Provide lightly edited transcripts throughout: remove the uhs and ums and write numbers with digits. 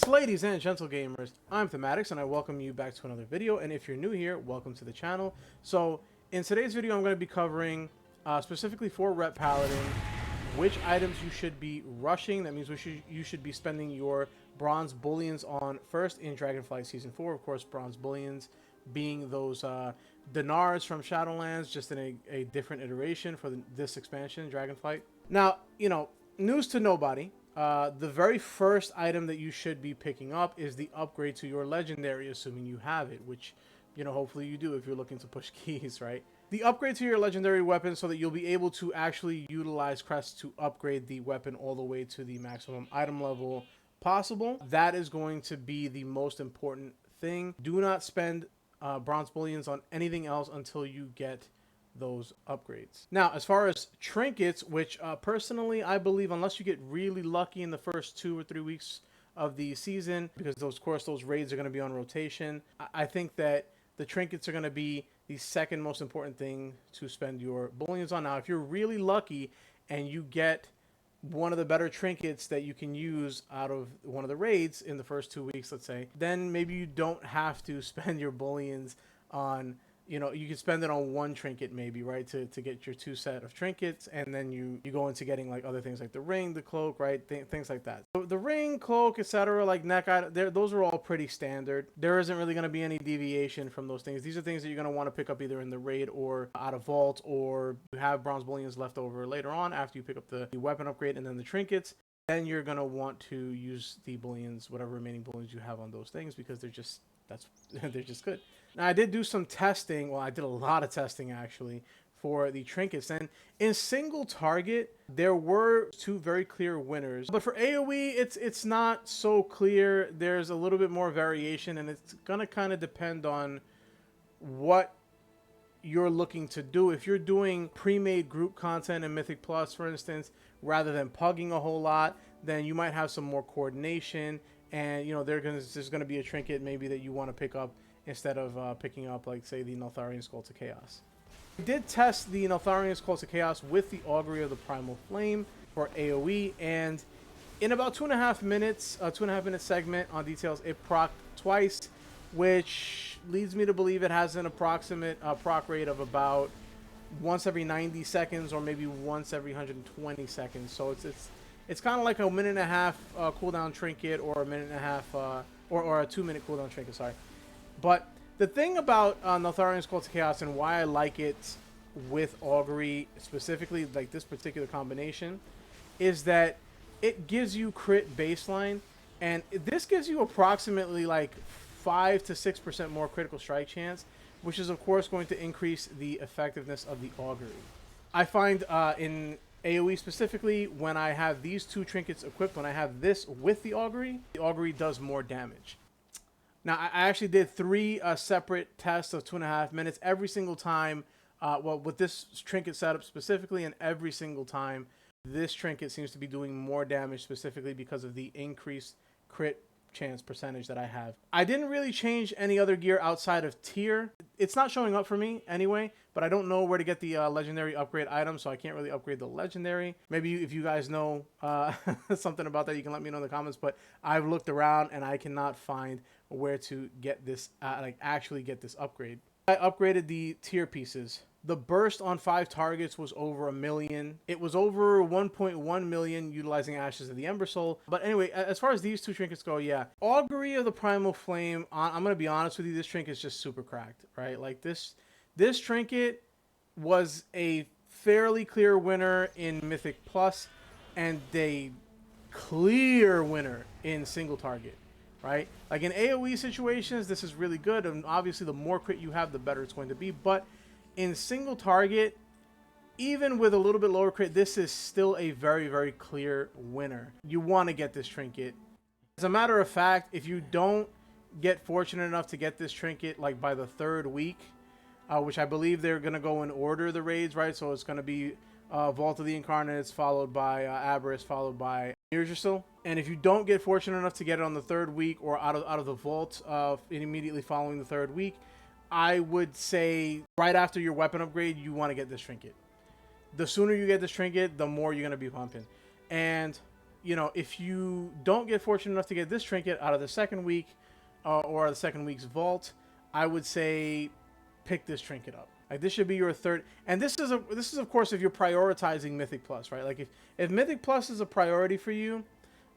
Ladies and gentle gamers, I'm Thematics and I welcome you back to another video, and if you're new here, welcome to the channel. So in today's video I'm going to be covering specifically for Ret Paladin which items you should be rushing. That means you should be spending your bronze bullions on first in Dragonflight Season 4. Of course, bronze bullions being those dinars from Shadowlands, just in a different iteration for this expansion, Dragonflight. Now, you know, news to nobody. The very first item that you should be picking up is the upgrade to your legendary, assuming you have it, which, you know, hopefully you do if you're looking to push keys, right? The upgrade to your legendary weapon so that you'll be able to actually utilize crests to upgrade the weapon all the way to the maximum item level possible. That is going to be the most important thing. Do not spend bronze bullions on anything else until you get those upgrades. Now, as far as trinkets, which personally I believe, unless you get really lucky in the first 2 or 3 weeks of the season, because of course those raids are going to be on rotation, I think that the trinkets are going to be the second most important thing to spend your bullions on. Now, if you're really lucky and you get one of the better trinkets that you can use out of one of the raids in the first 2 weeks, let's say, then maybe you don't have to spend your bullions on, you know, you can spend it on one trinket maybe, right, to get your 2 set of trinkets, and then you go into getting like other things like the ring, the cloak, right, things like that. So the ring, cloak, etc., like neck item, those are all pretty standard. There isn't really going to be any deviation from those things. These are things that you're going to want to pick up either in the raid or out of vault, or you have bronze bullions left over later on after you pick up the weapon upgrade and then the trinkets. Then you're going to want to use the bullions, whatever remaining bullions you have on those things, because they're just they're just good. Now, I did do some testing. Well, I did a lot of testing actually for the trinkets, and in single target there were 2 very clear winners, but for AoE it's not so clear. There's a little bit more variation, and it's gonna kind of depend on what you're looking to do. If you're doing pre-made group content in Mythic Plus, for instance, rather than pugging a whole lot, then you might have some more coordination, and you know there's gonna be a trinket maybe that you want to pick up instead of picking up, like, say, the Neltharion Skull to Chaos. I did test the Neltharion Skull to Chaos with the Augury of the Primal Flame for AoE, and in about 2.5 minutes, a 2.5 minute segment on details, it procced twice, which leads me to believe it has an approximate proc rate of about once every 90 seconds or maybe once every 120 seconds. So it's kind of like a 1.5 minute cooldown trinket, or a 1.5 minute or a 2-minute cooldown trinket, sorry. But the thing about Neltharion Skull to Chaos and why I like it with Augury specifically, like this particular combination, is that it gives you crit baseline, and this gives you approximately like 5 to 6% more critical strike chance, which is of course going to increase the effectiveness of the Augury. I find in AoE specifically, when I have these 2 trinkets equipped, when I have this with the Augury does more damage. Now, I actually did 3 separate tests of 2.5 minutes every single time, well, with this trinket setup specifically, and every single time this trinket seems to be doing more damage, specifically because of the increased crit chance percentage that I have. I didn't really change any other gear outside of tier. It's not showing up for me anyway, but I don't know where to get the legendary upgrade item, so I can't really upgrade the legendary. Maybe if you guys know something about that, you can let me know in the comments, but I've looked around and I cannot find where to get this, like actually get this upgrade. I upgraded the tier pieces. The burst on 5 targets was over 1 million. It was over 1.1 million utilizing Ashes of the Ember Soul. But anyway, as far as these 2 trinkets go, yeah. Augury of the Primal Flame, I'm going to be honest with you, this trinket is just super cracked, right? Like this trinket was a fairly clear winner in Mythic Plus, and a clear winner in single target, right? Like in AoE situations, this is really good, and obviously the more crit you have, the better it's going to be. But in single target, even with a little bit lower crit, this is still a very, very clear winner. You want to get this trinket. As a matter of fact, if you don't get fortunate enough to get this trinket like by the 3rd week, which I believe they're going to go in order, the raids, right? So it's going to be Vault of the Incarnates, followed by Aberrus, followed by Yggdrasil. And if you don't get fortunate enough to get it on the 3rd week or out of the vault immediately following the 3rd week, I would say right after your weapon upgrade, you want to get this trinket. The sooner you get this trinket, the more you're going to be pumping. And you know, if you don't get fortunate enough to get this trinket out of the second week or the second week's vault, I would say pick this trinket up. Like, this should be your third, and this is of course if you're prioritizing Mythic Plus, right? Like if Mythic Plus is a priority for you,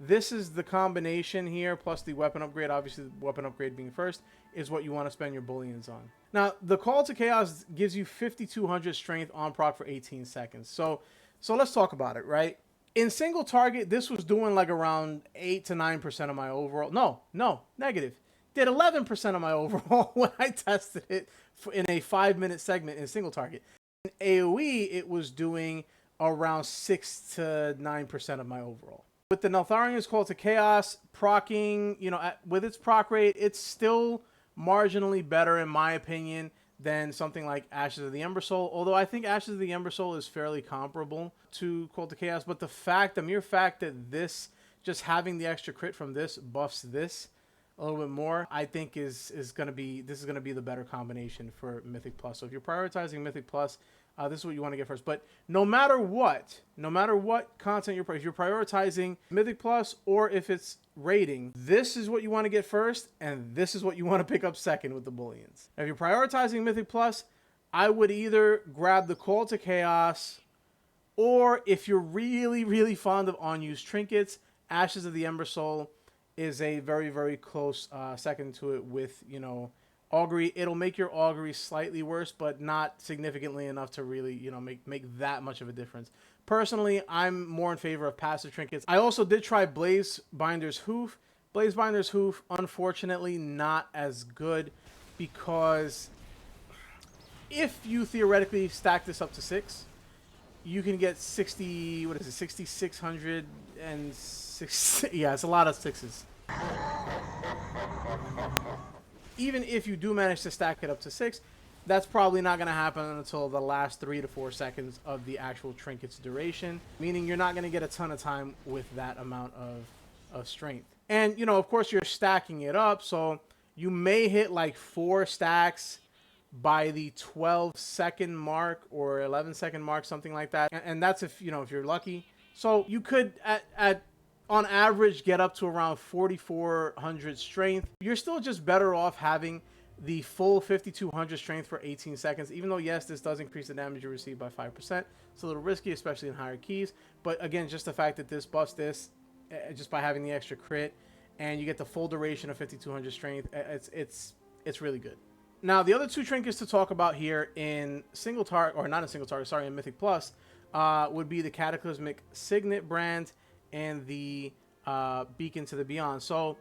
this is the combination here, plus the weapon upgrade. Obviously, the weapon upgrade being first is what you want to spend your bullions on. Now, the Call to Chaos gives you 5,200 strength on proc for 18 seconds. So let's talk about it, right? In single target, this was doing like around 8 to 9% of my overall. No, negative. Did 11% of my overall when I tested it in a 5-minute segment in single target. In AoE, it was doing around 6 to 9% of my overall. With the Neltharion's Call to Chaos proccing, you know, with its proc rate, it's still marginally better in my opinion than something like Ashes of the Embersoul. Although I think Ashes of the Embersoul is fairly comparable to Call to Chaos, but the mere fact that this, just having the extra crit from this buffs this a little bit more, I think this is gonna be the better combination for Mythic Plus. So if you're prioritizing Mythic Plus, this is what you want to get first. But no matter what content if you're prioritizing Mythic Plus or if it's rating, this is what you want to get first, and this is what you want to pick up second with the bullions. Now, if you're prioritizing Mythic Plus, I would either grab the Call to Chaos, or if you're really fond of unused trinkets, Ashes of the Embersoul is a very close second to it with, you know, Augury. It'll make your Augury slightly worse, but not significantly enough to really, you know, make that much of a difference. Personally, I'm more in favor of passive trinkets. I also did try Blaze Binder's Hoof. Blaze Binder's Hoof, unfortunately, not as good, because if you theoretically stack this up to 6, you can get 6,600 and 6. Yeah, it's a lot of 6s. Even if you do manage to stack it up to 6, that's probably not going to happen until the last 3 to 4 seconds of the actual trinket's duration, meaning you're not going to get a ton of time with that amount of strength. And, you know, of course, you're stacking it up, so you may hit like 4 stacks by the 12-second mark or 11-second mark, something like that. And that's if, you know, if you're lucky. So you could, on average, get up to around 4,400 strength. You're still just better off having the full 5,200 strength for 18 seconds, even though, yes, this does increase the damage you receive by 5%. It's a little risky, especially in higher keys. But again, just the fact that this buffs this, just by having the extra crit, and you get the full duration of 5,200 strength, it's really good. Now, the other 2 trinkets to talk about here in single target, or not in single target, sorry, in Mythic Plus, would be the Cataclysmic Signet brand and the Beacon to the Beyond. So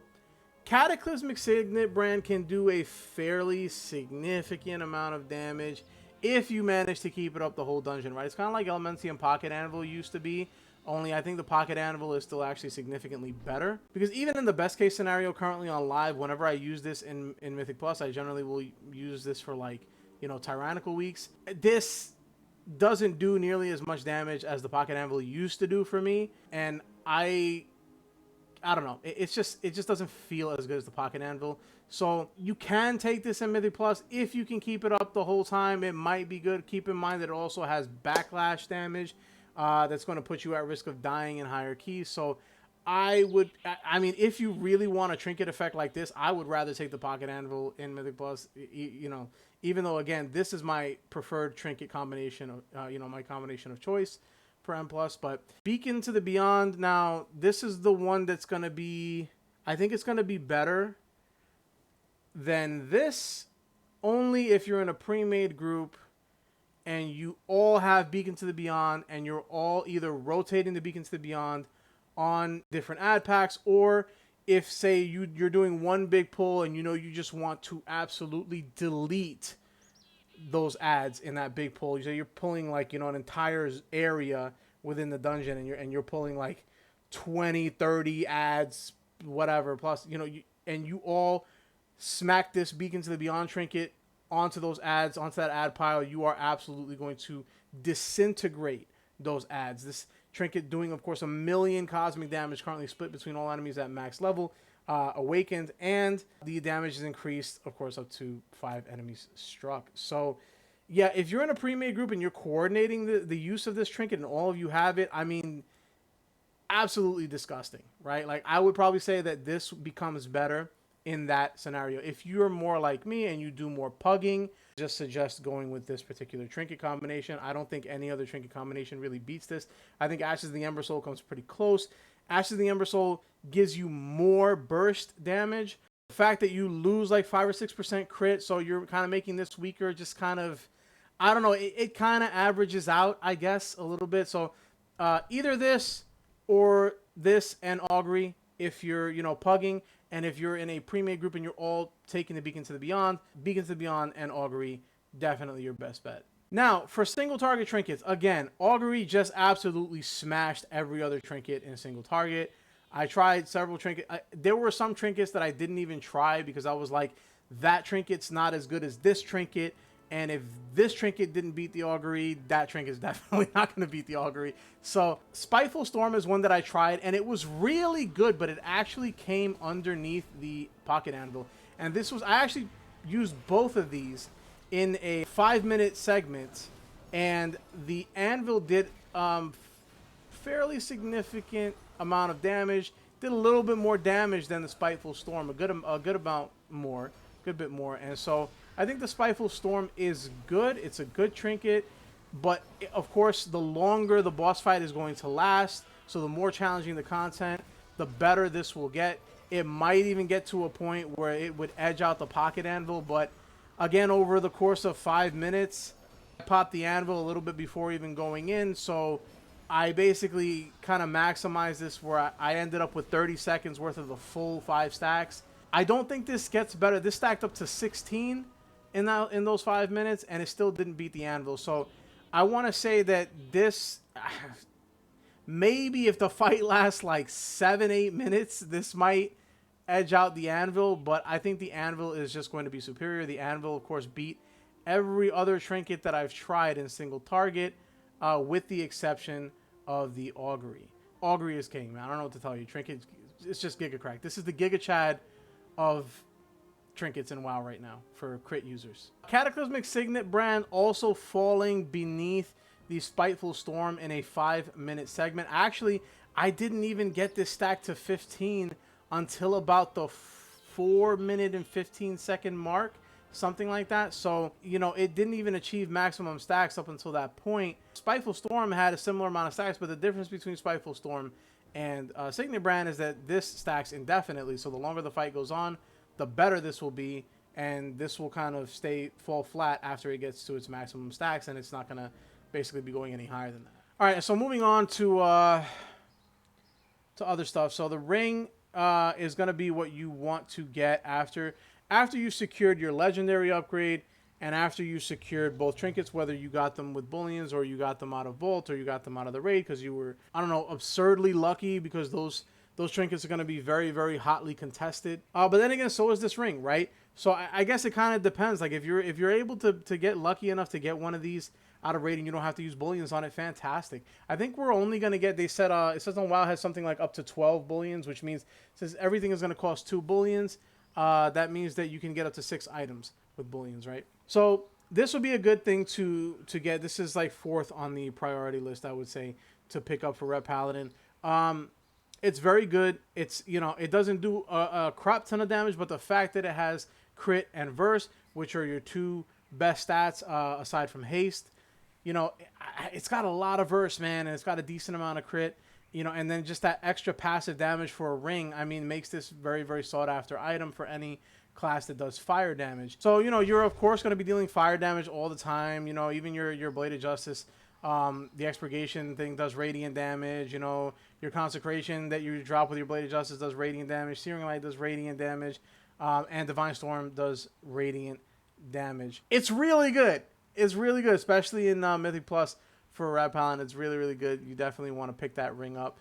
Cataclysmic Signet brand can do a fairly significant amount of damage if you manage to keep it up the whole dungeon, right? It's kind of like Elementium Pocket Anvil used to be, only I think the Pocket Anvil is still actually significantly better, because even in the best case scenario currently on live, whenever I use this in Mythic Plus, I generally will use this for, like, you know, tyrannical weeks. This doesn't do nearly as much damage as the Pocket Anvil used to do for me, and I don't know, it just doesn't feel as good as the Pocket Anvil. So you can take this in Mythic Plus if you can keep it up the whole time. It might be good. Keep in mind that it also has backlash damage that's going to put you at risk of dying in higher keys. So I mean, if you really want a trinket effect like this, I would rather take the Pocket Anvil in Mythic Plus, you know, even though, again, this is my preferred trinket combination of, you know, my combination of choice for M+. But Beacon to the Beyond, now, this is the one that's going to be, I think it's going to be better than this, only if you're in a pre-made group and you all have Beacon to the Beyond, and you're all either rotating the Beacon to the Beyond on different ad packs, or if, say, you're doing one big pull and you know you just want to absolutely delete those ads in that big pull. So you're pulling, like, you know, an entire area within the dungeon, and you're pulling like 20, 30 ads, whatever, plus, you know, you all smack this Beacon to the Beyond trinket onto those ads, onto that ad pile. You are absolutely going to disintegrate those ads. This trinket doing, of course, 1,000,000 cosmic damage, currently split between all enemies at max level, awakened, and the damage is increased, of course, up to 5 enemies struck. So yeah, if you're in a pre-made group and you're coordinating the use of this trinket and all of you have it, I mean, absolutely disgusting, right? Like, I would probably say that this becomes better in that scenario. If you're more like me and you do more pugging, just suggest going with this particular trinket combination. I don't think any other trinket combination really beats this. I think Ashes of the Ember Soul comes pretty close. Ashes of the Ember Soul gives you more burst damage. The fact that you lose like 5 or 6% crit, so you're kind of making this weaker, just kind of, I don't know, it kind of averages out, I guess, a little bit. So either this or this and Augury if you're, you know, pugging, and if you're in a pre-made group and you're all taking the Beacons to the Beyond and Augury, definitely your best bet. Now, for single target trinkets, again, Augury just absolutely smashed every other trinket in single target. I tried several trinkets. There were some trinkets that I didn't even try because I was like, that trinket's not as good as this trinket. And if this trinket didn't beat the Augury, that trinket is definitely not going to beat the Augury. So Spiteful Storm is one that I tried, and it was really good, but it actually came underneath the Pocket Anvil. And this was, I actually used both of these in a 5-minute segment, and the Anvil did fairly significant amount of damage. Did a little bit more damage than the Spiteful Storm, a good amount more, good bit more. And so I think the Spiteful Storm is good. It's a good trinket, but of course, the longer the boss fight is going to last, so the more challenging the content, the better this will get. It might even get to a point where it would edge out the Pocket Anvil, but again, over the course of 5 minutes, I popped the Anvil a little bit before even going in, so I basically kind of maximized this where I ended up with 30 seconds worth of the full 5 stacks. I don't think this gets better. This stacked up to 16 in those 5 minutes, and it still didn't beat the Anvil. So I want to say that this, maybe if the fight lasts like 7-8 minutes, this might edge out the Anvil, but I think the Anvil is just going to be superior. The Anvil, of course, beat every other trinket that I've tried in single target, with the exception of the Augury. Augury is king, man. I don't know what to tell you. Trinket, it's just Giga Crack. This is the Giga Chad of trinkets in WoW right now for crit users. Cataclysmic Signet brand also falling beneath the Spiteful Storm in a 5-minute segment. Actually, I didn't even get this stack to 15 until about the 4-minute and 15-second mark, something like that. So, you know, it didn't even achieve maximum stacks up until that point. Spiteful Storm had a similar amount of stacks, but the difference between Spiteful Storm and Signet brand is that this stacks indefinitely. So the longer the fight goes on, the better this will be, and this will kind of fall flat after it gets to its maximum stacks, and it's not going to basically be going any higher than that. All right, so moving on to other stuff. So the ring is going to be what you want to get after you secured your legendary upgrade, and after you secured both trinkets, whether you got them with bullions or you got them out of vault or you got them out of the raid because you were, I don't know, absurdly lucky, because those trinkets are going to be very, very hotly contested. But then again, so is this ring, right? So I guess it kind of depends. Like if you're able to get lucky enough to get one of these out of raid and you don't have to use bullions on it, fantastic. I think we're only going to get, they said, it says on WoW has something like up to 12 bullions, which means since everything is going to cost 2 bullions, that means that you can get up to 6 items with bullions, right? So this would be a good thing to get. This is like 4th on the priority list, I would say, to pick up for Ret Paladin. It's very good. It's, you know, it doesn't do a crap ton of damage, but the fact that it has crit and verse, which are your 2 best stats aside from haste, you know, it's got a lot of verse, man, and it's got a decent amount of crit, you know, and then just that extra passive damage for a ring, I mean, makes this very, very sought after item for any class that does fire damage. So, you know, you're of course going to be dealing fire damage all the time, you know, even your Blade of Justice. The expurgation thing does radiant damage, you know, your consecration that you drop with your Blade of Justice does radiant damage, Searing Light does radiant damage, and Divine Storm does radiant damage. It's really good. It's really good, especially in Mythic Plus for Ret Paladin. It's really, really good. You definitely want to pick that ring up.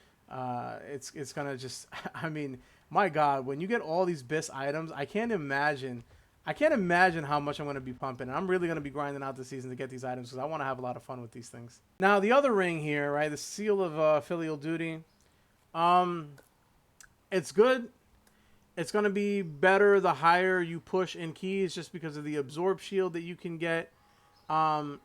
It's going to just, I mean, my God, when you get all these BIS items, I can't imagine how much I'm going to be pumping. And I'm really going to be grinding out this season to get these items because I want to have a lot of fun with these things. Now, the other ring here, right, the Seal of Filial Duty, it's good. It's going to be better the higher you push in keys just because of the Absorb Shield that you can get. I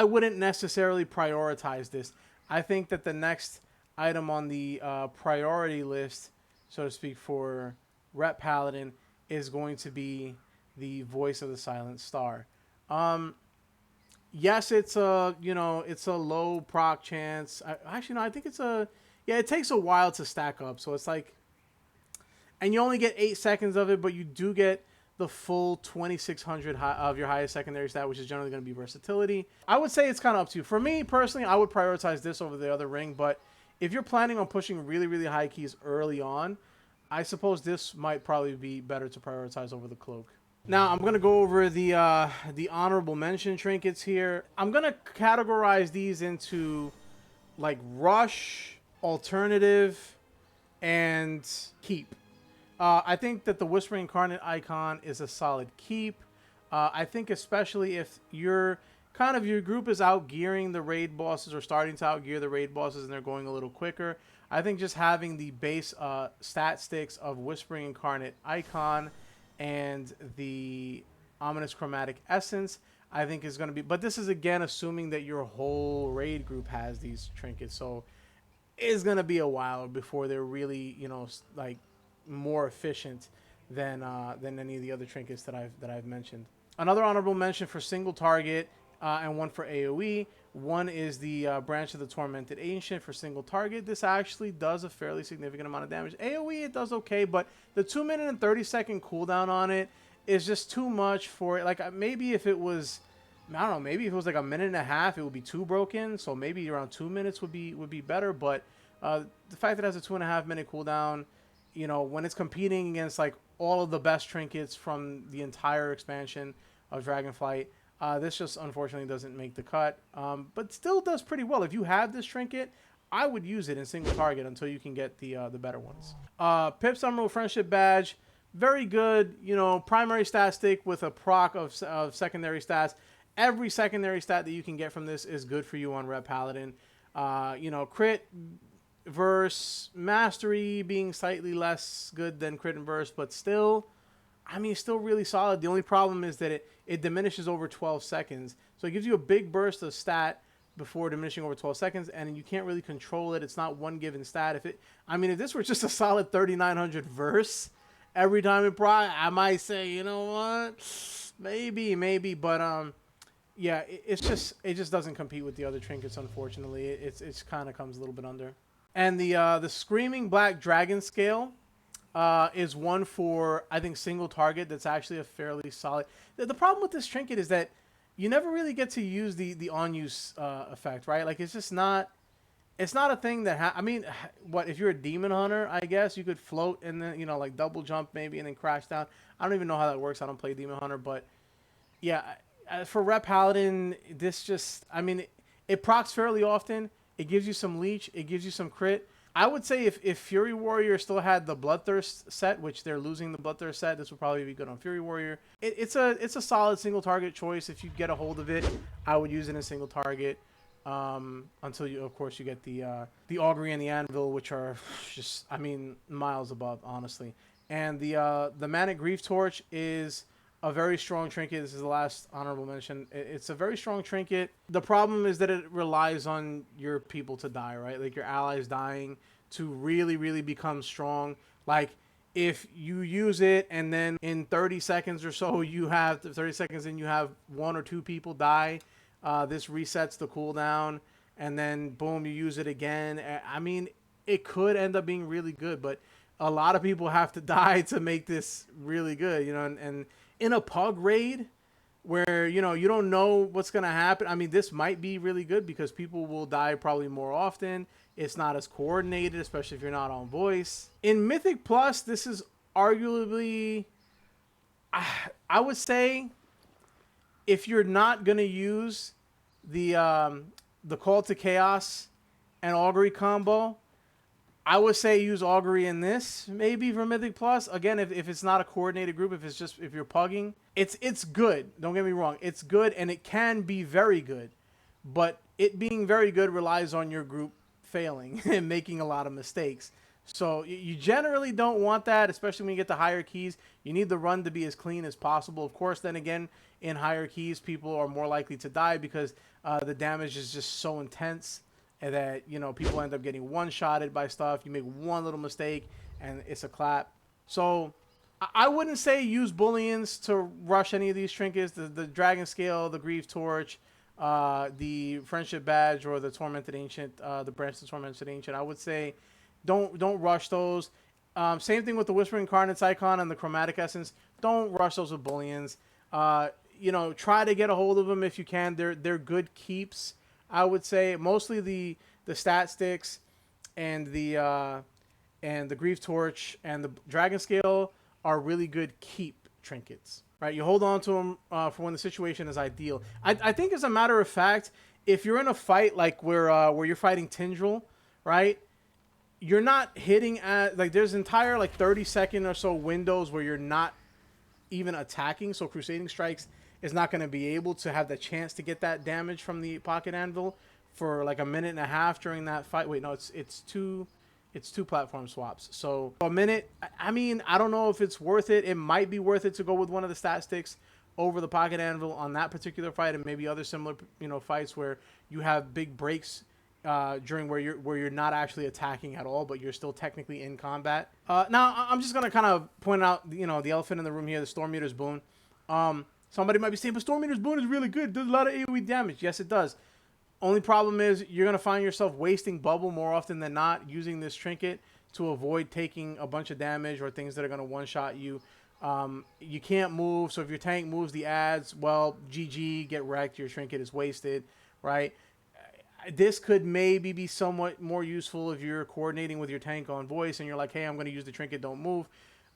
wouldn't necessarily prioritize this. I think that the next item on the priority list, so to speak, for Ret Paladin is going to be the Voice of the Silent Star. Yes, it's a it's a low proc chance. Actually, no, I think it's a yeah. It takes a while to stack up, so it's like, and you only get 8 seconds of it, but you do get the full 2600 of your highest secondary stat, which is generally going to be versatility. I would say it's kind of up to you. For me personally, I would prioritize this over the other ring, but if you're planning on pushing really high keys early on, I suppose this might probably be better to prioritize over the cloak. Now I'm gonna go over the honorable mention trinkets here. I'm gonna categorize these into like rush, alternative, and keep. I think that the Whispering Incarnate icon is a solid keep. I think especially if your group is outgearing the raid bosses or starting to outgear the raid bosses and they're going a little quicker, I think just having the base stat sticks of Whispering Incarnate icon and the Ominous Chromatic Essence, I think is going to be... But this is, again, assuming that your whole raid group has these trinkets. So it's going to be a while before they're really, like, more efficient than any of the other trinkets that I've mentioned. Another honorable mention for single target and one for AoE. One is the Branch of the Tormented Ancient for single target. This actually does a fairly significant amount of damage. AoE, it does okay, but the 2-minute and 30-second cooldown on it is just too much for it. Like, maybe if it was, I don't know, maybe if it was like a minute and a half, it would be too broken. So maybe around 2 minutes would be better. But the fact that it has a 2.5-minute cooldown, when it's competing against like all of the best trinkets from the entire expansion of Dragonflight, this just unfortunately doesn't make the cut, but still does pretty well. If you have this trinket, I would use it in single target until you can get the better ones. Pip's Emerald Friendship Badge, very good. Primary stat stick with a proc of secondary stats. Every secondary stat that you can get from this is good for you on Ret Paladin. Crit, verse, mastery being slightly less good than crit and verse, but still, I mean, still really solid. The only problem is that it diminishes over 12 seconds. So it gives you a big burst of stat before diminishing over 12 seconds, and you can't really control it. It's not one given stat. If this were just a solid 3900 verse every time it brought, I might say, you know what, maybe, but yeah, it just doesn't compete with the other trinkets. Unfortunately, it's kind of comes a little bit under. And the Screaming Black Dragon Scale is one for, I think, single target. That's actually a fairly solid. The problem with this trinket is that you never really get to use the on-use effect, right? Like, it's just not... It's not a thing that... what, if you're a demon hunter, I guess, you could float and then, like, double jump maybe and then crash down. I don't even know how that works. I don't play demon hunter, but... Yeah, for Ret Paladin, this just... it procs fairly often. It gives you some leech. It gives you some crit. I would say if Fury Warrior still had the Bloodthirst set, which they're losing the Bloodthirst set, this would probably be good on Fury Warrior. It's a solid single target choice. If you get a hold of it, I would use it in single target until you, of course, you get the Augury and the Anvil, which are just, miles above, honestly. And the Manic Grief Torch is a very strong trinket. This is the last honorable mention. It's a very strong trinket. The problem is that it relies on your people to die, right? Like your allies dying to really become strong. Like if you use it and then in 30 seconds or so, you have 30 seconds and you have 1 or 2 people die, this resets the cooldown and then boom, you use it again. It could end up being really good, but a lot of people have to die to make this really good, and in a pug raid where, you don't know what's going to happen. This might be really good because people will die probably more often. It's not as coordinated, especially if you're not on voice. In Mythic Plus, this is arguably, I would say, if you're not going to use the Call to Chaos and Augury combo, I would say use Augury in this, maybe for Mythic Plus. Again, if it's not a coordinated group, if you're pugging, it's good. Don't get me wrong. It's good, and it can be very good. But it being very good relies on your group failing and making a lot of mistakes. So you generally don't want that, especially when you get to higher keys. You need the run to be as clean as possible. Of course, then again, in higher keys, people are more likely to die because the damage is just so intense and that, you know, people end up getting one-shotted by stuff. You make one little mistake and it's a clap. So I wouldn't say use bullions to rush any of these trinkets. The Dragon Scale, the Grief Torch, the Friendship Badge, or the Tormented Ancient, the Branch of the Tormented Ancient. I would say don't rush those. Same thing with the Whispering Incarnates icon and the Chromatic Essence. Don't rush those with bullions. You know, try to get a hold of them if you can. They're good keeps, I would say. Mostly the stat sticks and the Grief Torch and the Dragon Scale are really good keep trinkets, right? You hold on to them for when the situation is ideal. I think, as a matter of fact, if you're in a fight like where you're fighting Tindril, right? You're not hitting at, like, there's entire like 30-second or so windows where you're not even attacking. So Crusading Strikes is not going to be able to have the chance to get that damage from the Pocket Anvil for like a minute and a half during that fight. Wait, no, it's two platform swaps. So a minute, I mean, I don't know if it's worth it. It might be worth it to go with one of the stat sticks over the Pocket Anvil on that particular fight, and maybe other similar, you know, fights where you have big breaks during where you're not actually attacking at all, but you're still technically in combat. Now I'm just gonna kind of point out, you know, the elephant in the room here, the Storm Eater's Boon. Somebody might be saying, but Storm Eater's Boon is really good. It does a lot of AoE damage. Yes, it does. Only problem is you're gonna find yourself wasting bubble more often than not using this trinket to avoid taking a bunch of damage or things that are gonna one-shot you. You can't move, so if your tank moves the adds, well, GG, get wrecked. Your trinket is wasted, right? This could maybe be somewhat more useful if you're coordinating with your tank on voice and you're like, hey, I'm going to use the trinket, don't move.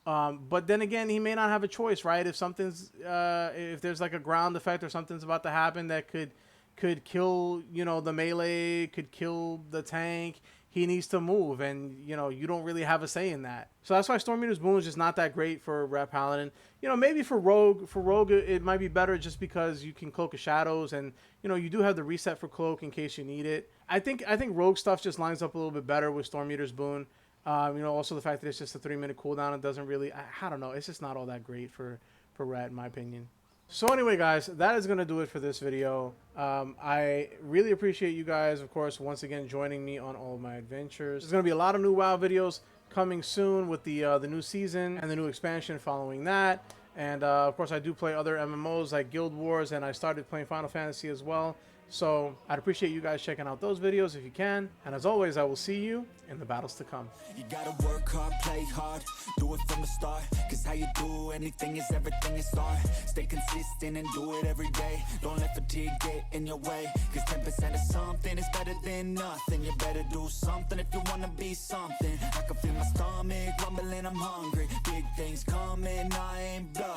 But then again, he may not have a choice, right? If something's, if there's like a ground effect or something's about to happen that could kill, you know, the melee, could kill the tank, he needs to move, and, you know, you don't really have a say in that. So that's why Storm Eater's Boon is just not that great for Ret Paladin. You know, maybe for Rogue it might be better just because you can Cloak of Shadows, and, you know, you do have the reset for Cloak in case you need it. I think Rogue stuff just lines up a little bit better with Storm Eater's Boon. You know, also the fact that it's just a 3-minute cooldown, it doesn't really, I don't know, it's just not all that great for Ret, in my opinion. So anyway, guys, that is going to do it for this video. I really appreciate you guys, of course, once again joining me on all of my adventures. There's going to be a lot of new WoW videos coming soon with the new season and the new expansion following that. And of course, I do play other MMOs like Guild Wars, and I started playing Final Fantasy as well. So I'd appreciate you guys checking out those videos if you can. And as always, I will see you in the battles to come. You gotta work hard, play hard, do it from the start. Cause how you do anything is everything you start. Stay consistent and do it every day. Don't let fatigue get in your way. Cause 10% of something is better than nothing. You better do something if you wanna be something. I can feel my stomach rumbling, I'm hungry. Big things coming, I ain't bluffing.